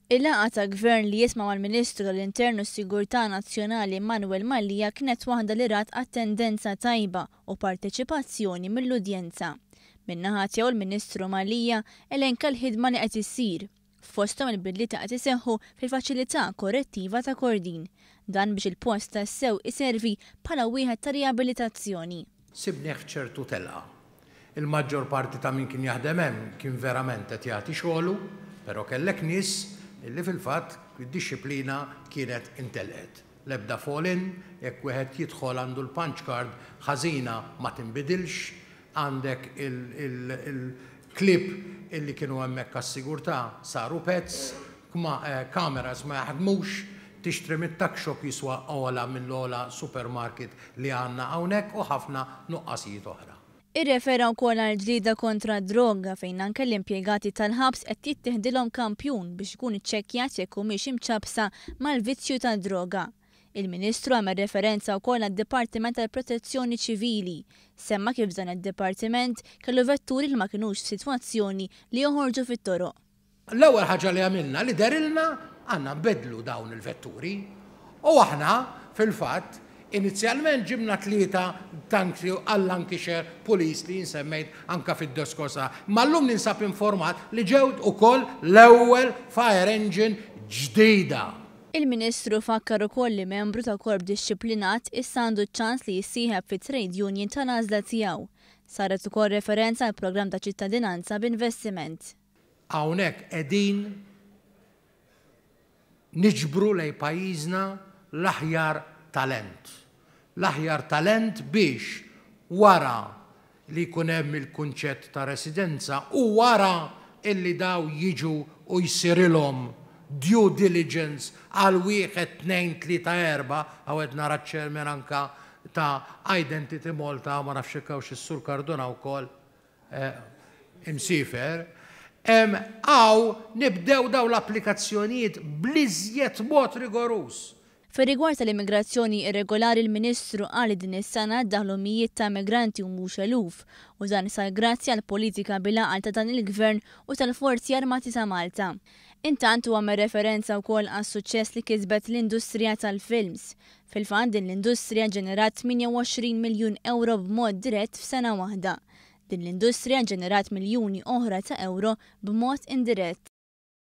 Il-laqgħa ta' gvern li jisma' mal-Ministru tal-Internu u s-Sigurtà Nazzjonali Manuel Mallia kienet waħda li rat għat-tendenza tajba u parteċipazzjoni mill-udjenza. Min-naħa tiegħu l-Ministru Mallia elenka l-ħidma li qed issir, fosthom il-bidliet li qed iseħħu fil-faċilità korrettiva ta' Kordin, dan biex il-post tas-sew iservi bħala wieħed ta' riabilitazzjoni. Sibnieh ċertu telqa. Il-maġġor parti ta' min kien jaħdem hemm kien verament qed jagħti xogħlu, però kellek nies illi fil-fatt id-disciplina kienet intelqet. L-ebda fall-in, jekk wieħed jidħol għandu l-punch card ħażina ma tinbidilx, għandek il-klip illi kienu hemmhekk għas-sigurtà saru pezz, kameras ma jaħdmux, tixtri mit-tuck shop jiswa ola mill-ola supermarket li għandna hawnhekk u ħafna nuqqasijiet oħra. Irrefera wkoll għal ġlieda kontra d-droga fejn anke l-impjegati tal-ħabs qed jittieħdilhom kampjun biex ikun iċċekkjat jekk humiex imċabsa mal-vizzju tad-droga. Il-Ministru għamel referenza wkoll għad-Dipartiment tal-Protezzjoni Ċivili. Semma kif dan id-dipartiment kellu vetturi li ma kinux f'sitwazzjoni li joħorġu fit-toroq. L-ewwel ħaġa li għamilna li derilna għandna nbeddlu dawn il-vetturi u aħna fil-fatt inizjalment ġibna 3 tanki għall-Lancashire Police li jinsemmejt anka fid-diskosa. Ma llum ninsab informat li ġewd ukoll l-ewwel fire engine ġdida. Il-Ministru fakkar ukoll li membru ta' korp dixxiplinat issa għandu ċans li jissieħeb fit-trade union ta' għażla tiegħu. Saret ukoll referenza għal programm ta' ċittadinanza b'investiment. Hawnhekk qegħdin niġbru lejn pajjiżna l-aħjar talent. L-aħjar talent biex wara li jkun hemm il-kunċett ta' residenza u wara illi daw jiġu u jsirilhom due diligence għal 1, 2, 3, 4 għawed nara ċ-chairman anka ta' Identity Malta ma nafx hekk is-Sur Cardona wkoll imsifer. Għaw nibdew daw l-applikazzjonijiet bliżjed mod rigorus. Fir-rigward tal-immigrazzjoni irregolari l-Ministru qal li din is-sena ddaħlu mijiet ta' migranti u mhux eluf u dan sar grazzi għall politika bil-għaqal ta' dan il-Gvern u tal-Forzi Armati ta' Malta. Intant huwa għamel referenza wkoll għas-suċċess li kisbet l-industrija tal-films. Fil-fatt din l-industrija ġenerat 28 miljun euro b'mod dirett f'sena waħda. Din l-industrija ġenerat miljuni oħra ta' euro b'mod indirett.